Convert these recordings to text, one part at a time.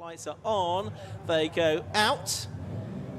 Lights are on, they go out,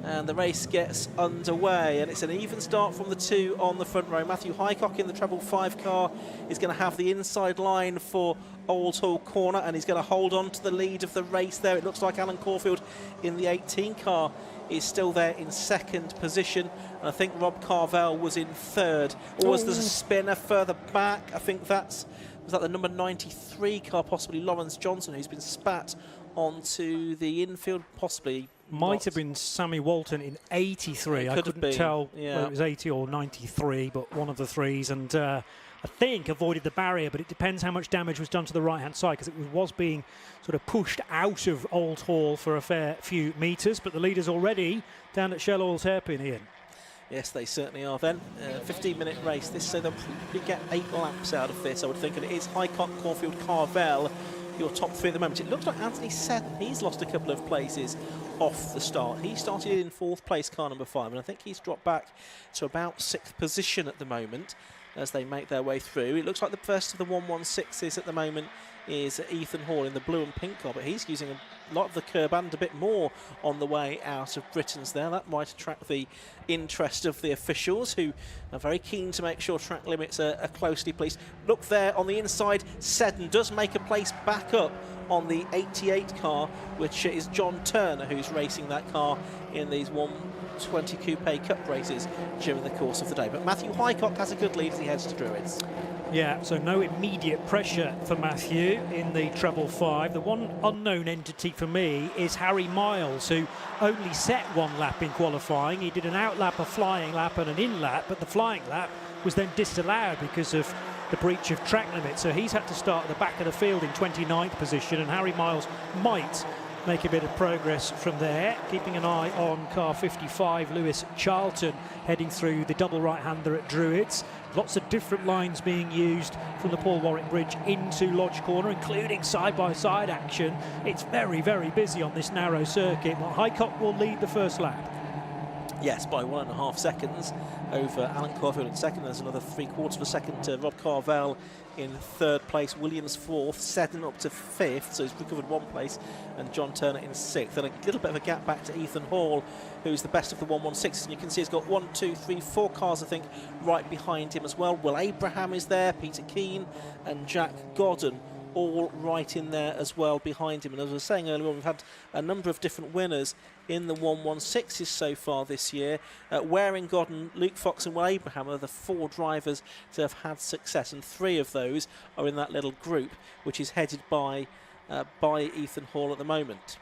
and the race gets underway, and it's an even start from the two on the front row. Matthew Highcock in the treble 5 car is going to have the inside line for Oulton corner, and he's going to hold on to the lead of the race there. It looks like Alan Caulfield in the 18 car is still there in second position, and I think Rob Carvell was in third. Or was there a spinner further back? I think was that the number 93 car, possibly Lawrence Johnson, who's been spat onto the infield, possibly. Might have been Sammy Walton in 83. I couldn't tell whether it was 80 or 93, but one of the threes. And I think avoided the barrier, but it depends how much damage was done to the right-hand side, because it was being sort of pushed out of Old Hall for a fair few metres. But the leader's already down at Shell Oil's hairpin, Ian. Yes, they certainly are then. 15-minute race this, so they'll probably get 8 laps out of this, I would think. And it is Highcock, Caulfield, Carvell, your top 3 at the moment. It looks like Anthony Seddon, he's lost a couple of places off the start. He started in 4th place, car number 5, and I think he's dropped back to about 6th position at the moment as they make their way through. It looks like the first of the 116s at the moment is Ethan Hall in the blue and pink car, but he's using a lot of the curb and a bit more on the way out of Britain's there. That might attract the interest of the officials, who are very keen to make sure track limits are closely policed. Look there on the inside, Seddon does make a place back up on the 88 car, which is John Turner, who's racing that car in these 120 Coupe Cup races during the course of the day. But Matthew Highcock has a good lead as he heads to Druids. Yeah, so no immediate pressure for Matthew in the treble 5. The one unknown entity for me is Harry Miles, who only set 1 lap in qualifying. He did an out lap, a flying lap and an in lap, but the flying lap was then disallowed because of the breach of track limits. So he's had to start at the back of the field in 29th position, and Harry Miles might make a bit of progress from there. Keeping an eye on car 55, Lewis Charlton, heading through the double right-hander at Druids. Lots of different lines being used from the Paul Warwick Bridge into Lodge Corner, including side-by-side action. It's very, very busy on this narrow circuit. Well, Highcock will lead the first lap. Yes, by 1.5 seconds over Alan Caulfield in second. There's another 3/4 of a second to Rob Carvell in 3rd place, Williams 4th, Seddon up to 5th, so he's recovered 1 place, and John Turner in 6th. And a little bit of a gap back to Ethan Hall, who's the best of the 116s, and you can see he's got 1, 2, 3, 4 cars, I think, right behind him as well. Will Abraham is there, Peter Keane and Jack Godden, all right in there as well behind him. And as I was saying earlier on, we've had a number of different winners in the 116s so far this year. Waring, Godden, Luke Fox and Will Abraham are the 4 drivers to have had success, and 3 of those are in that little group, which is headed by Ethan Hall at the moment.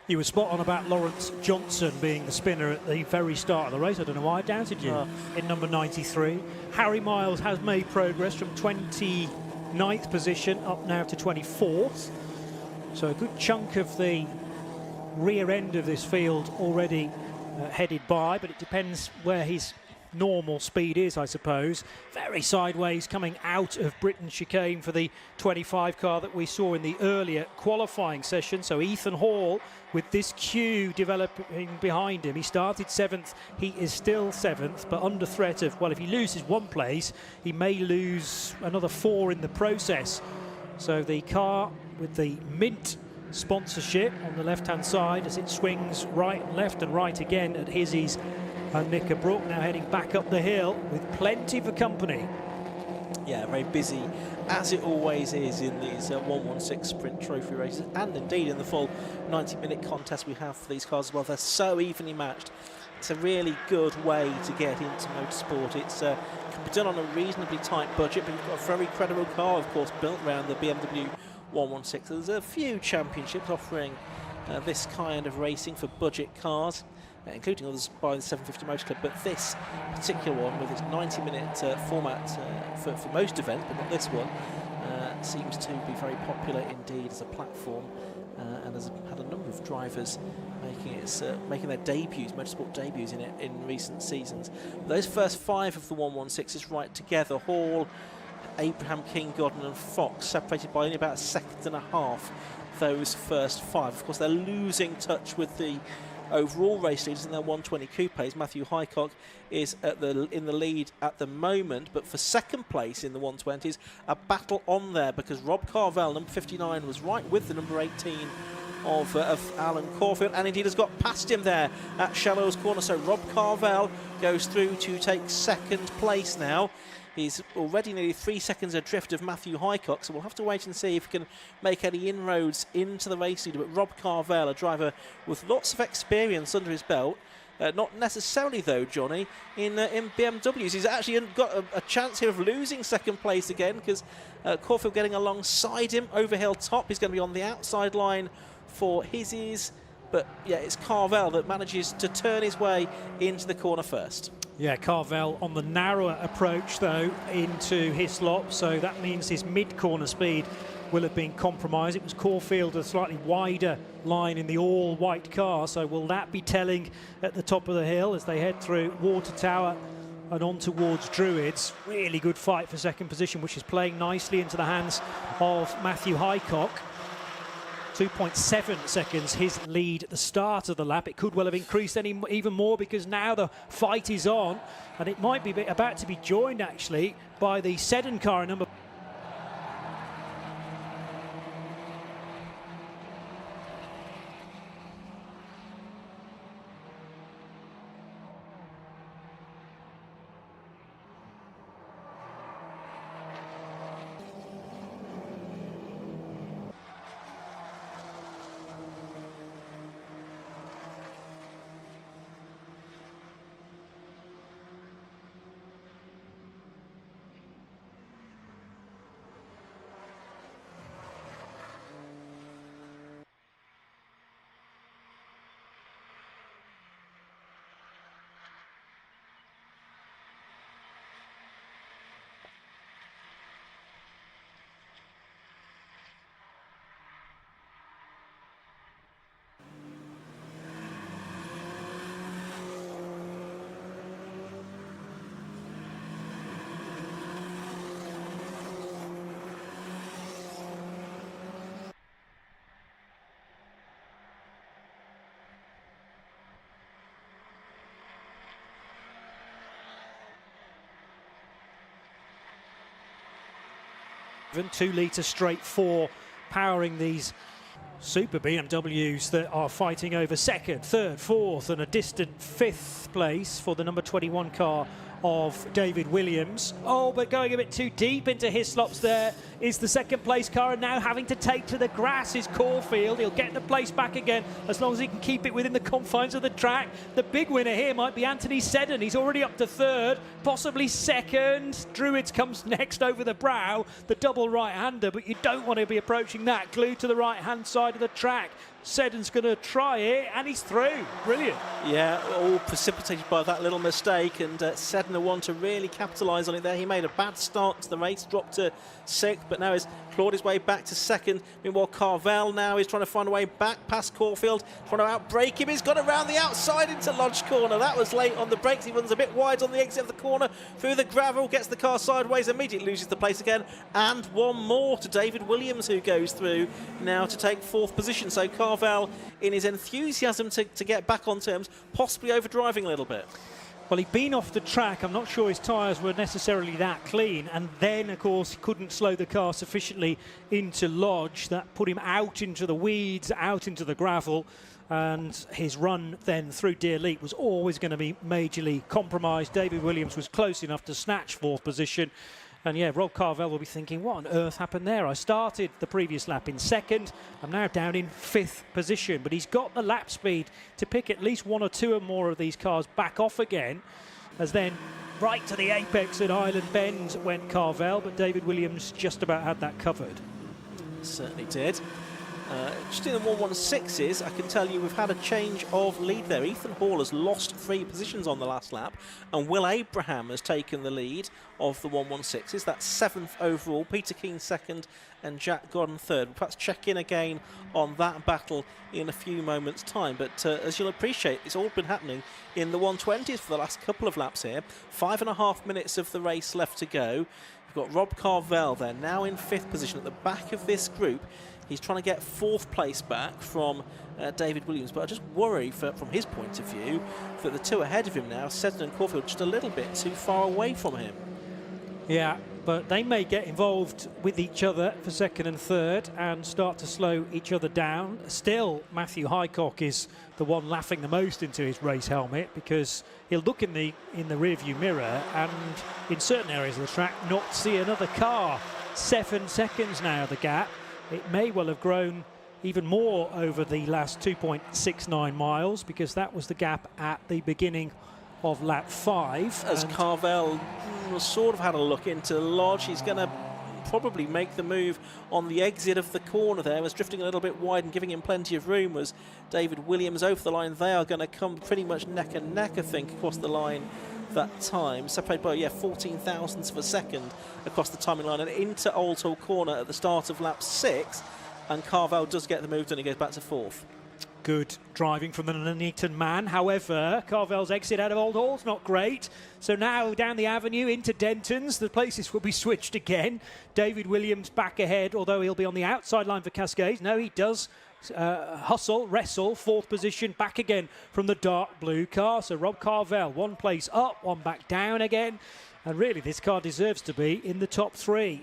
You were spot on about Lawrence Johnson being the spinner at the very start of the race. I don't know why I doubted you in number 93. Harry Miles has made progress from 29th position up now to 24th. So a good chunk of the rear end of this field already headed by, but it depends where his normal speed is, I suppose. Very sideways coming out of Britain chicane for the 25 car that we saw in the earlier qualifying session. So Ethan Hall with this queue developing behind him. He started 7th, he is still 7th, but under threat of, well, if he loses 1 place, he may lose another 4 in the process. So the car with the Mint sponsorship on the left-hand side as it swings right and left and right again at Hizzies and Knickerbrook, now heading back up the hill with plenty for company. Yeah, very busy, as it always is in these 116 sprint trophy races, and indeed in the full 90-minute contest we have for these cars as well. They're so evenly matched. It's a really good way to get into motorsport. It's can be done on a reasonably tight budget, but you've got a very credible car, of course, built around the BMW 116. There's a few championships offering this kind of racing for budget cars, including others by the 750 Motor Club, but this particular one with its 90-minute format for most events, but not this one, seems to be very popular indeed as a platform, and has had a number of drivers making their debuts, motorsport debuts in it in recent seasons. But those first 5 of the 116s right together, Hall, Abraham, King, Godden and Fox, separated by only about 1.5 seconds, those first 5. Of course, they're losing touch with the overall race leaders in their 120 coupes. Matthew Highcock is in the lead at the moment, but for 2nd place in the 120s, a battle on there, because Rob Carvell, number 59, was right with the number 18 of Alan Caulfield, and indeed has got past him there at Shallows Corner. So Rob Carvel goes through to take second place now. He's already nearly 3 seconds adrift of Matthew Highcock, so we'll have to wait and see if he can make any inroads into the race leader. But Rob Carvel, a driver with lots of experience under his belt, not necessarily, though, Johnny, in BMWs. He's actually got a chance here of losing second place again, because Caulfield getting alongside him, Overhill top. He's going to be on the outside line for his. But, yeah, it's Carvel that manages to turn his way into the corner first. Yeah, Carvel on the narrower approach, though, into Hislop, so that means his mid-corner speed will have been compromised. It was Caulfield, a slightly wider line in the all-white car, so will that be telling at the top of the hill as they head through Water Tower and on towards Druids? Really good fight for second position, which is playing nicely into the hands of Matthew Highcock. 2.7 seconds his lead at the start of the lap. It could well have increased even more, because now the fight is on, and it might be about to be joined actually by the Seddon car in number – 2 litre straight 4 powering these super BMWs that are fighting over second, third, fourth and a distant 5th place for the number 21 car of David Williams. Oh, but going a bit too deep into Hislops there is the second place car, and now having to take to the grass is Caulfield. He'll get the place back again as long as he can keep it within the confines of the track. The big winner here might be Anthony Seddon. He's already up to third, possibly second. Druids comes next over the brow, the double right-hander, but you don't want to be approaching that, glued to the right-hand side of the track. Seddon's going to try it, and he's through. Brilliant. Yeah, all precipitated by that little mistake, and Seddon the one to really capitalise on it there. He made a bad start to the race, dropped to 6th, but now has clawed his way back to 2nd. Meanwhile, Carvel now is trying to find a way back past Caulfield, trying to outbrake him. He's got around the outside into Lodge Corner. That was late on the brakes. He runs a bit wide on the exit of the corner, through the gravel, gets the car sideways, immediately loses the place again, and one more to David Williams, who goes through now to take 4th position. So Carvel, in his enthusiasm to get back on terms, possibly overdriving a little bit. Well, he'd been off the track. I'm not sure his tyres were necessarily that clean. And then, of course, he couldn't slow the car sufficiently into Lodge. That put him out into the weeds, out into the gravel. And his run then through Deer Leap was always going to be majorly compromised. David Williams was close enough to snatch 4th position. And yeah, Rob Carvel will be thinking, what on earth happened there? I started the previous lap in 2nd. I'm now down in 5th position. But he's got the lap speed to pick at least 1 or 2 or more of these cars back off again. As then right to the apex at Island Bend went Carvel. But David Williams just about had that covered. Certainly did. Just in the 116s, I can tell you we've had a change of lead there. Ethan Hall has lost 3 positions on the last lap, and Will Abraham has taken the lead of the 116s. That's 7th overall. Peter Keane 2nd and Jack Godden 3rd. We'll perhaps check in again on that battle in a few moments' time. But as you'll appreciate, it's all been happening in the 120s for the last couple of laps here. 5.5 minutes of the race left to go. We've got Rob Carvel there, now in 5th position at the back of this group. He's trying to get 4th place back from David Williams, but I just worry, from his point of view, that the 2 ahead of him now, Seddon and Caulfield, just a little bit too far away from him. Yeah, but they may get involved with each other for second and third and start to slow each other down. Still, Matthew Highcock is the one laughing the most into his race helmet, because he'll look in the rearview mirror and in certain areas of the track not see another car. 7 seconds now, the gap. It may well have grown even more over the last 2.69 miles, because that was the gap at the beginning of lap 5. As Carvel sort of had a look into Lodge, he's going to probably make the move on the exit of the corner there. Was drifting a little bit wide and giving him plenty of room was David Williams over the line. They are going to come pretty much neck and neck, I think, across the line that time. Separated by 14 thousandths of a second across the timing line and into Oulton corner at the start of lap 6. And Carvel does get the move done. He goes back to 4th. Good driving from the Nuneaton man. However, Carvel's exit out of Old Hall's not great. So now down the avenue into Denton's. The places will be switched again. David Williams back ahead, although he'll be on the outside line for Cascades. No, he does wrestle, 4th position, back again from the dark blue car. So Rob Carvel, 1 place up, 1 back down again. And really, this car deserves to be in the top 3.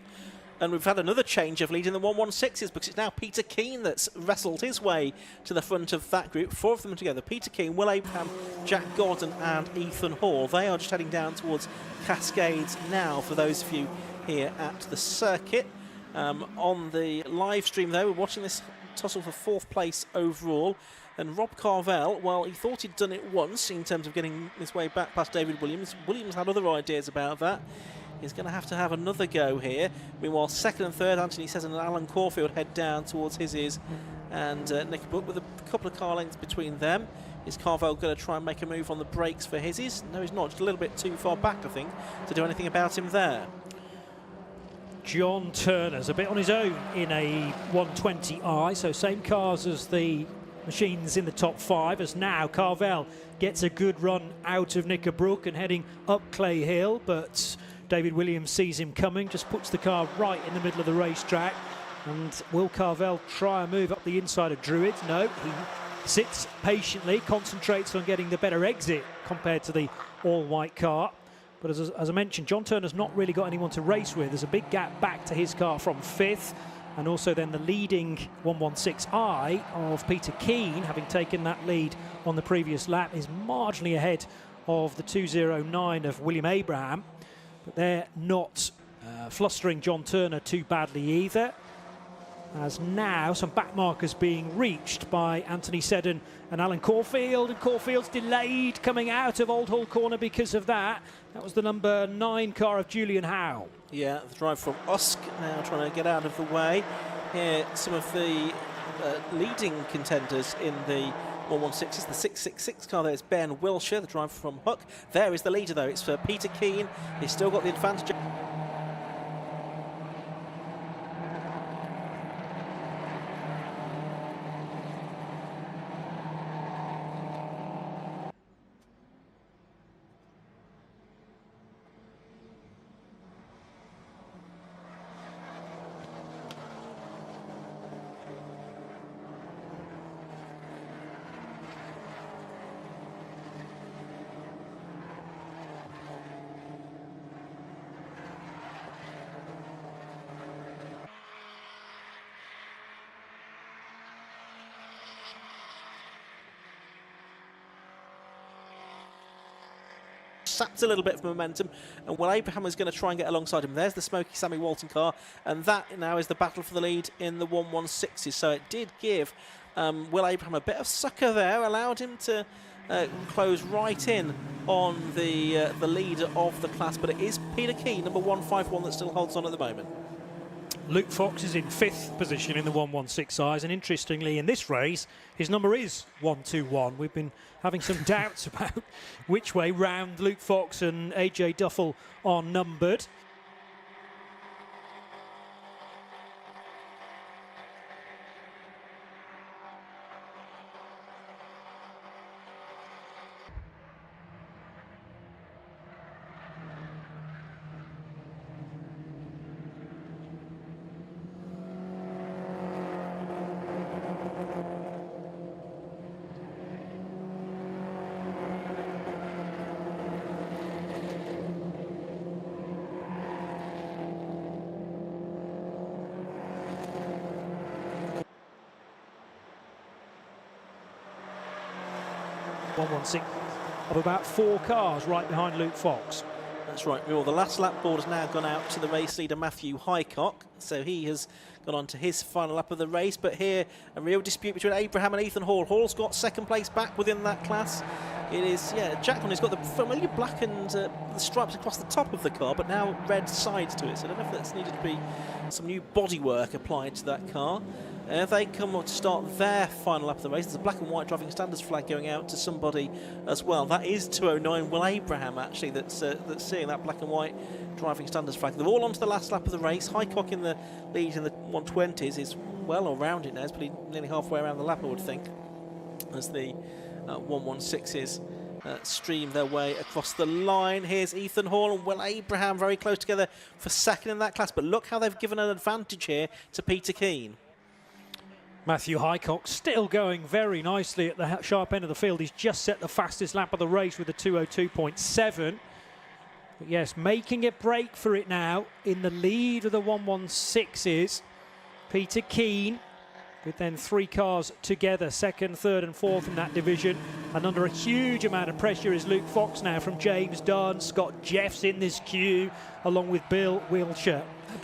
And we've had another change of lead in the 116s, because it's now Peter Keane that's wrestled his way to the front of that group. 4 of them together. Peter Keane, Will Abraham, Jack Gordon and Ethan Hall. They are just heading down towards Cascades now, for those of you here at the circuit. On the live stream, though, we're watching this tussle for 4th place overall. And Rob Carvel, well, he thought he'd done it once in terms of getting his way back past David Williams. Williams had other ideas about that. He's going to have another go here. Meanwhile, 2nd and 3rd, Anthony says, and Alan Caulfield head down towards his and Nick Brook with a couple of car lengths between them. Is Carvel going to try and make a move on the brakes for his? No, he's not. Just a little bit too far back, I think, to do anything about him there. John Turner's a bit on his own in a 120i, so same cars as the machines in the top 5, as now Carvel gets a good run out of Nick Brook and heading up Clay Hill, but David Williams sees him coming, just puts the car right in the middle of the racetrack. And will Carvel try a move up the inside of Druid? No, he sits patiently, concentrates on getting the better exit compared to the all-white car. But as I mentioned, John Turner's not really got anyone to race with. There's a big gap back to his car from 5th. And also then the leading 116i of Peter Keane, having taken that lead on the previous lap, is marginally ahead of the 209 of William Abraham. But they're not flustering John Turner too badly either, as now some back markers being reached by Anthony Seddon and Alan Caulfield, and Caulfield's delayed coming out of Old Hall corner because of that. That was the number 9 car of Julian Howe. Yeah, the drive from Usk now trying to get out of the way. Here, some of the leading contenders in the 116 is the 666 car. There's Ben Wilshire, the driver from Hook. There is the leader, though. It's for Peter Keane. He's still got the advantage. Sapped a little bit of momentum, and Will Abraham is going to try and get alongside him. There's the smoky Sammy Walton car, and that now is the battle for the lead in the 116s. So it did give Will Abraham a bit of sucker there, allowed him to close right in on the leader of the class, but it is Peter Keane, number 151, that still holds on at the moment. Luke Fox is in 5th position in the 116Is, and interestingly in this race his number is 121. We've been having some doubts about which way round Luke Fox and AJ Duffel are numbered. 116 of about 4 cars right behind Luke Fox. That's right. Well, the last lap board has now gone out to the race leader, Matthew Highcock. So he has gone on to his final lap of the race. But here, a real dispute between Abraham and Ethan Hall. Hall's got second place back within that class. It is, Jack Gordon's got the familiar black and the stripes across the top of the car, but now red sides to it. So I don't know if that's needed to be some new bodywork applied to that car. They come to start their final lap of the race. There's a black and white driving standards flag going out to somebody as well. That is 209 Will Abraham, actually, that's seeing that black and white driving standards flag. They're all on to the last lap of the race. Highcock in the lead in the 120s is well around it now. It's probably nearly halfway around the lap, I would think, as the 116s stream their way across the line. Here's Ethan Hall and Will Abraham very close together for second in that class. But look how they've given an advantage here to Peter Keane. Matthew Highcock still going very nicely at the sharp end of the field. He's just set the fastest lap of the race with a 2:02.7. But yes, making a break for it now in the lead of the 116s. Peter Keane, with then 3 cars together, second, third and fourth in that division. And under a huge amount of pressure is Luke Fox now from James Dunn. Scott Jeff's in this queue, along with Ben Wilshire, I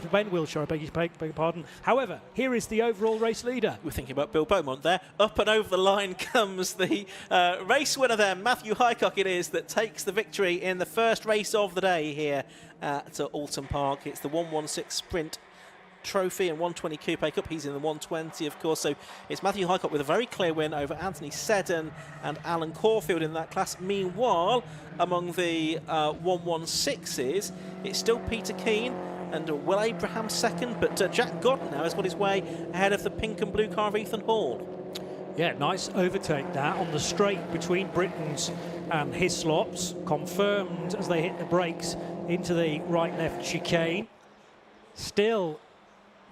beg your pardon. However, here is the overall race leader. We're thinking about Bill Beaumont there. Up and over the line comes the race winner there, Matthew Highcock it is, that takes the victory in the first race of the day here at Oulton Park. It's the 116 Sprint Trophy and 120 Coupe Cup. He's in the 120, of course, so it's Matthew Highcock with a very clear win over Anthony Seddon and Alan Caulfield in that class. Meanwhile, among the 116s, it's still Peter Keane and Will Abraham second, but Jack Gordon now has got his way ahead of the pink and blue car of Ethan Hall. Yeah, nice overtake that on the straight between Britton's and Hislop's, confirmed as they hit the brakes into the right-left chicane. Still,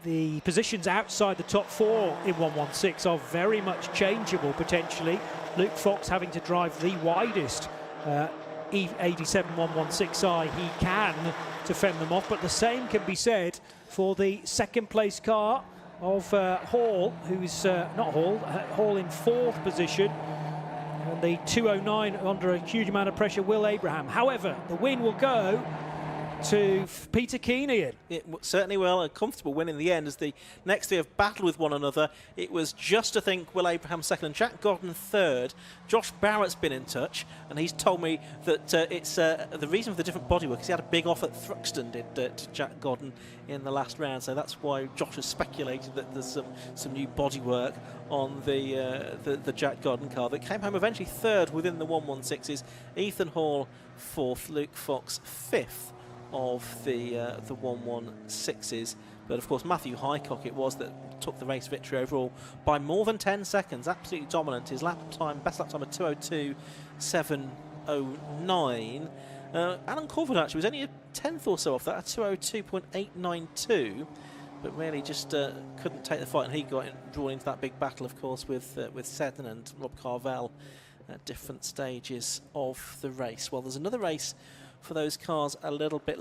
the positions outside the top 4 in 116 are very much changeable potentially. Luke Fox having to drive the widest E87 116i he can to fend them off, but the same can be said for the second place car of Hall, who's Hall in 4th position, and the 209 under a huge amount of pressure, Will Abraham. However, the win will go to Peter Keane, Ian. It certainly will. A comfortable win in the end as the next 3 have battled with one another. It was just, I think, Will Abraham second and Jack Gordon third. Josh Barrett's been in touch and he's told me that it's the reason for the different bodywork is he had a big off at Thruxton, did to Jack Gordon in the last round. So that's why Josh has speculated that there's some new bodywork on the Jack Gordon car that came home eventually third within the 116s. Ethan Hall fourth, Luke Fox fifth of the 116s, but of course Matthew Highcock it was that took the race victory overall by more than 10 seconds, absolutely dominant. His lap time, best lap time of 2:02.709. Alan Caulfield actually was only a tenth or so off that, at 2:02.892, but really just couldn't take the fight, and he got drawn into that big battle, of course, with Seddon and Rob Carvell at different stages of the race. Well, there's another race for those cars a little bit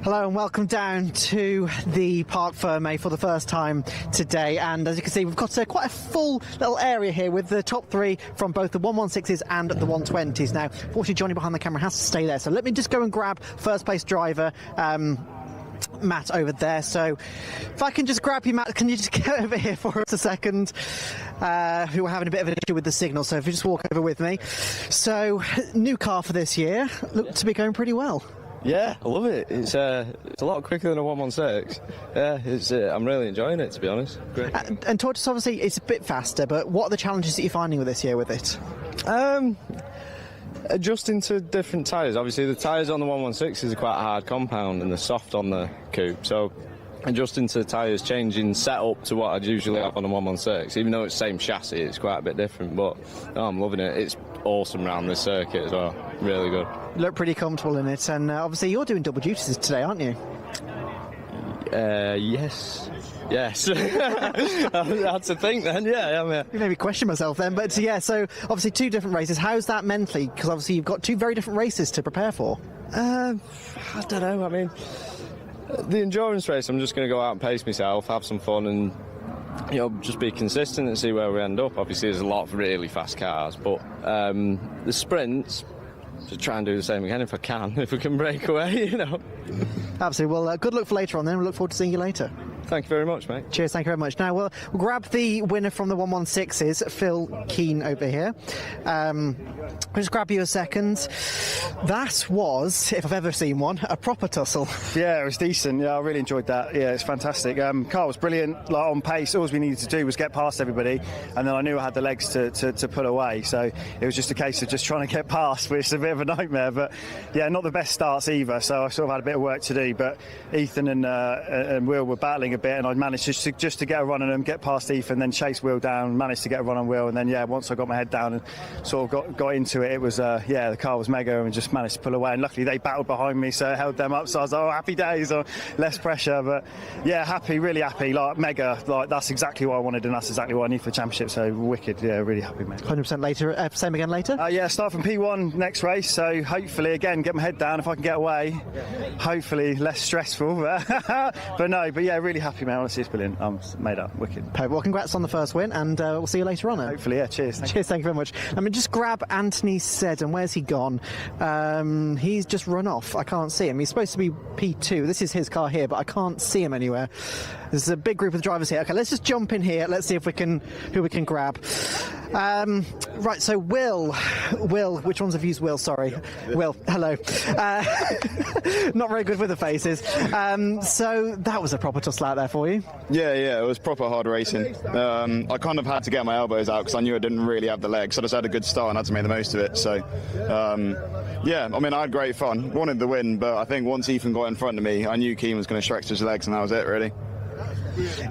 Hello and welcome down to the Parc Fermé for the first time today, and as you can see we've got quite a full little area here with the top three from both the 116s and the 120s. Now fortunately Johnny behind the camera has to stay there, so let me just go and grab first place driver Matt over there. So if I can just grab you, Matt, can you just get over here for us a second? Who are having a bit of an issue with the signal, so if you just walk over with me. So new car for this year, look to be going pretty well. Yeah, I love it. It's a lot quicker than a 116. Yeah, I'm really enjoying it, to be honest. Great. And Tortoise, obviously, it's a bit faster, but what are the challenges that you're finding with this year with it? Adjusting to different tyres. Obviously, the tyres on the 116 are quite a hard compound and they're soft on the Coupe. So adjusting to the tyres, changing setup to what I'd usually have on a 116, even though it's the same chassis, it's quite a bit different. But I'm loving it. It's awesome around this circuit as well. Really good. You look pretty comfortable in it, and obviously you're doing double duties today, aren't you? Yes. I had to think then. Yeah, I'm here. You made me question myself then, but yeah. So obviously two different races. How's that mentally? Because obviously you've got two very different races to prepare for. I don't know. I mean, the endurance race, I'm just going to go out and pace myself, have some fun, and just be consistent and see where we end up. Obviously, there's a lot of really fast cars, but the sprints, to try and do the same again if I can, if we can break away, Absolutely. Well, good luck for later on then. We look forward to seeing you later. Thank you very much, mate. Cheers, thank you very much. Now, we'll grab the winner from the 116s, Phil Keane over here. I'll just grab you a second. That was, if I've ever seen one, a proper tussle. Yeah, it was decent. Yeah, I really enjoyed that. Yeah, it's fantastic. Car was brilliant, like on pace. All we needed to do was get past everybody, and then I knew I had the legs to pull away. So it was just a case of just trying to get past, which is a bit of a nightmare. But yeah, not the best starts either. So I sort of had a bit of work to do. But Ethan and Will were battling a bit, and I managed just to get a run on them, get past Ethan, then chase Will down, managed to get a run on Will, and then once I got my head down and sort of got into it, it was the car was mega, and just managed to pull away, and luckily they battled behind me, so it held them up. So I was like, oh, happy days, or less pressure. But yeah, happy, really happy, like mega, like that's exactly what I wanted, and that's exactly what I need for the championship. So wicked, yeah, really happy, mate. 100% later, same again later. Yeah, start from P1 next race, so hopefully again get my head down if I can get away. Hopefully less stressful, but yeah, really happy, man. Honestly, it's brilliant. I'm made up, wicked. Well, congrats on the first win, and we'll see you later on. Hopefully, yeah. Cheers. Cheers, thank you very much. I mean, just grab Anthony Seddon. Where's he gone? He's just run off. I can't see him. He's supposed to be P2. This is his car here, but I can't see him anywhere. There's a big group of drivers here. Okay, let's just jump in here. Let's see if we can who we can grab. Right, so Will, which ones have used Will? Sorry, Will. Hello. Not very good with the faces. So that was a proper tussle out there for you. Yeah, it was proper hard racing. I kind of had to get my elbows out because I knew I didn't really have the legs. So I just had a good start and had to make the most of it. So, yeah, I mean, I had great fun. Wanted the win, but I think once Ethan got in front of me, I knew Keane was going to stretch his legs, and that was it, really.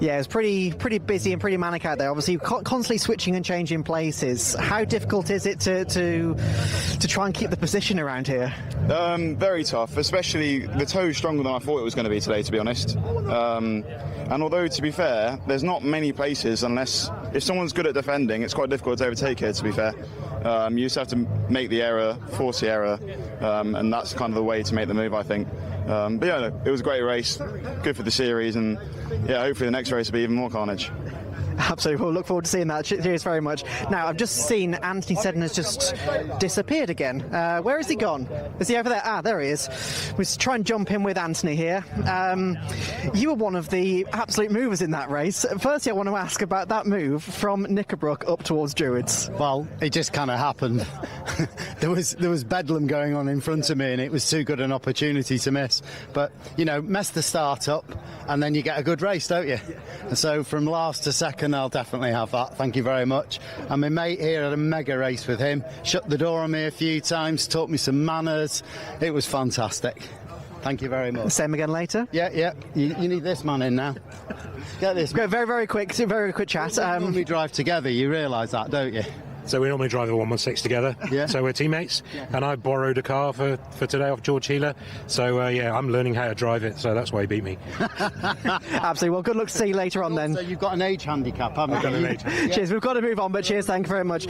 Yeah, it's pretty busy and pretty manic out there. Obviously, constantly switching and changing places. How difficult is it to try and keep the position around here? Very tough, especially the toe's stronger than I thought it was going to be today, to be honest. And although, to be fair, there's not many places unless if someone's good at defending, it's quite difficult to overtake here, to be fair. You just have to make the error, force the error, and that's kind of the way to make the move, I think. But yeah, no, it was a great race, good for the series, and yeah, hopefully the next race will be even more carnage. Absolutely, we'll look forward to seeing that. Cheers very much. Now, I've just seen Anthony Seddon has just disappeared again. Where has he gone? Is he over there? Ah, there he is. We'll try and jump in with Anthony here. You were one of the absolute movers in that race. Firstly, I want to ask about that move from Knickerbrook up towards Druids. Well, it just kind of happened. there was bedlam going on in front of me, and it was too good an opportunity to miss. But, mess the start up, and then you get a good race, don't you? And so from last to second, I'll definitely have that. Thank you very much. And my mate here had a mega race with him. Shut the door on me a few times, taught me some manners. It was fantastic. Thank you very much. Same again later? Yeah. You need this man in now. Get this. Very, very quick chat. When we drive together, you realise that, don't you? So we normally drive the 116 together. Yeah. So we're teammates. Yeah. And I borrowed a car for today off George Healer. So I'm learning how to drive it. So that's why he beat me. Absolutely. Well, good luck to see you later on then. So you've got an age handicap, haven't you? I've got an age handicap. Cheers. We've got to move on, but cheers. Thank you very much.